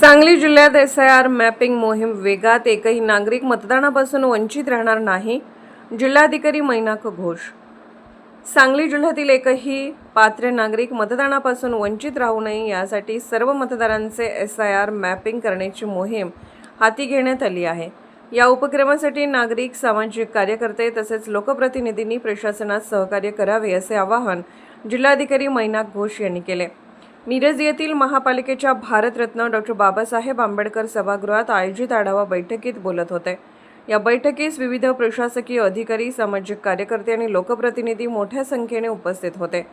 सांगली जिल्ह्यात SIR mapping मोहीम वेगात. एकही नागरिक मतदानापासून वंचित राहणार नाही. जिल्हाधिकारी मैनाक घोष. सांगली जिल्ह्यातील एकही पात्र नागरिक मतदानापासून वंचित राहू नये यासाठी सर्व मतदारांचे SIR मॅपिंग करण्याची मोहीम हाती घेण्यात आली आहे. या उपक्रमासाठी नागरिक, सामाजिक कार्यकर्ते तसेच लोकप्रतिनिधींनी प्रशासनास सहकार्य करावे असे आवाहन जिल्हाधिकारी मैनाक घोष यांनी केले. मिरज येथील महापालिकेच्या भारतरत्न डॉ. बाबासाहेब आंबेडकर सभागृहात आयोजित आढावा बैठकीत बोलत होते. या बैठकीस विविध प्रशासकीय अधिकारी, सामाजिक कार्यकर्ते आणि लोकप्रतिनिधी मोठ्या संख्येने उपस्थित होते.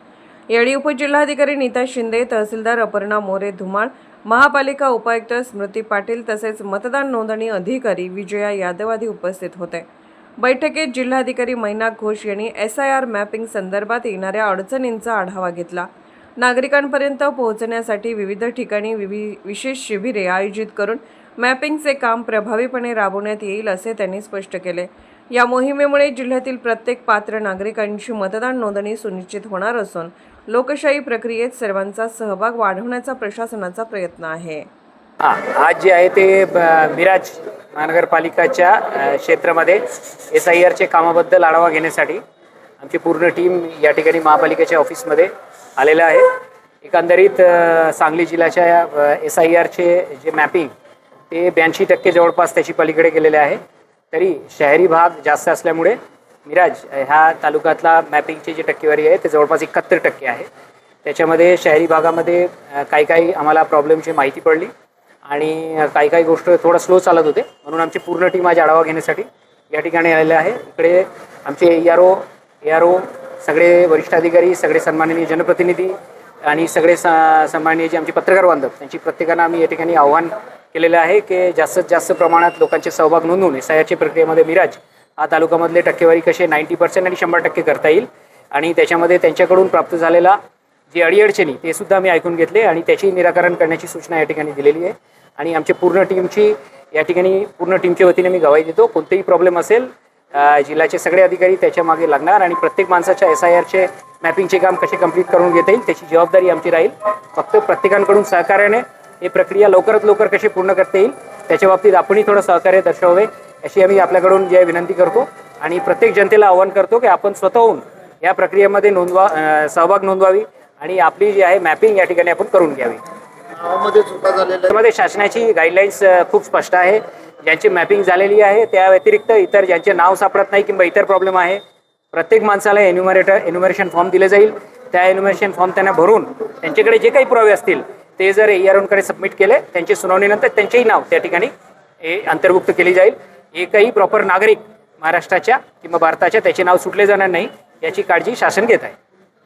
यावेळी उपजिल्हाधिकारी नीता शिंदे, तहसीलदार अपर्णा मोरे धुमाळ, महापालिका उपायुक्त स्मृती पाटील तसेच मतदान नोंदणी अधिकारी विजया यादव आदी उपस्थित होते. बैठकीत जिल्हाधिकारी मैनाक घोष यांनी SIR मॅपिंग संदर्भात येणाऱ्या अडचणींचा आढावा घेतला. नागरिकांपर्यंत पोहोचण्यासाठी विविध ठिकाणी विशेष शिबिरे आयोजित करून मॅपिंगचे काम प्रभावीपणे राबवण्यात येईल असे त्यांनी स्पष्ट केले. या मोहिमेमुळे जिल्ह्यातील प्रत्येक पात्र नागरिकांची मतदान नोंदणी सुनिश्चित होणार असून लोकशाही प्रक्रियेत सर्वांचा सहभाग वाढवण्याचा प्रशासनाचा प्रयत्न आहे. आज जे आहे ते मिरज महानगरपालिकाच्या क्षेत्रामध्ये SIRचे कामाबद्दल आढावा घेण्यासाठी आमची पूर्ण टीम या ठिकाणी महापालिकेच्या ऑफिसमध्ये आलेलं आहे. एकंदरीत सांगली जिल्ह्याच्या SIRचे जे मॅपिंग ते 82% जवळपास त्याची पलीकडे गेलेले आहे. तरी शहरी भाग जास्त असल्यामुळे मिरज ह्या तालुक्यातला मॅपिंगची जी टक्केवारी आहे ते जवळपास 71% आहे. त्याच्यामध्ये शहरी भागामध्ये काही आम्हाला प्रॉब्लेमची माहिती पडली आणि काही गोष्ट थोडं स्लो चालत होते, म्हणून आमची पूर्ण टीम आज आढावा घेण्यासाठी या ठिकाणी आलेले आहे. इकडे आमचे ARO सगळे वरिष्ठ अधिकारी, सगळे सन्माननीय जनप्रतिनिधी आणि सगळे सन्माननीय जे आमचे पत्रकार बांधव, त्यांची प्रत्येकानं आम्ही या ठिकाणी आव्हान केलेलं आहे की जास्तीत जास्त प्रमाणात लोकांचे सहभाग नोंदवून SIRच्या प्रक्रियेमध्ये मिरज हा तालुक्यामधले टक्केवारी कसे 90% आणि 100% करता येईल आणि त्याच्यामध्ये त्यांच्याकडून प्राप्त झालेला जे अडीअडचणी ते सुद्धा आम्ही ऐकून घेतले आणि त्याची निराकरण करण्याची सूचना या ठिकाणी दिलेली आहे. आणि आमच्या पूर्ण टीमच्या वतीने मी गवाही देतो, कोणतेही प्रॉब्लेम असेल जिल्ह्याचे सगळे अधिकारी त्याच्या मागे लागणार आणि प्रत्येक माणसाच्या SIRचे मॅपिंगचे काम कसे कंप्लीट करून घेता येईल त्याची जबाबदारी आमची राहील. फक्त प्रत्येकांकडून सहकार्याने ही प्रक्रिया लवकरात लवकर कशी पूर्ण करता येईल त्याच्या बाबतीत आपणही थोडं सहकार्य दर्शवावे अशी आम्ही आपल्याकडून जे विनंती करतो आणि प्रत्येक जनतेला आवाहन करतो की आपण स्वतःहून या प्रक्रियेमध्ये सहभाग नोंदवावी आणि आपली जी आहे मॅपिंग या ठिकाणी आपण करून घ्यावी. त्यामध्ये शासनाची गाईडलाईन्स खूप स्पष्ट आहे. ज्यांची मॅपिंग झालेली आहे त्या व्यतिरिक्त इतर ज्यांचे नाव सापडत नाही किंवा इतर प्रॉब्लेम आहे, प्रत्येक माणसाला एन्युमरेशन फॉर्म दिले जाईल. त्या एन्युमरेशन फॉर्म त्यांना भरून त्यांच्याकडे जे काही पुरावे असतील ते जर AROंकडे सबमिट केले, त्यांची सुनावणीनंतर त्यांचेही नाव त्या ठिकाणी अंतर्भुक्त केली जाईल. एकही प्रॉपर नागरिक महाराष्ट्राच्या किंवा भारताच्या त्याचे नाव सुटले जाणार नाही याची काळजी शासन घेत आहे.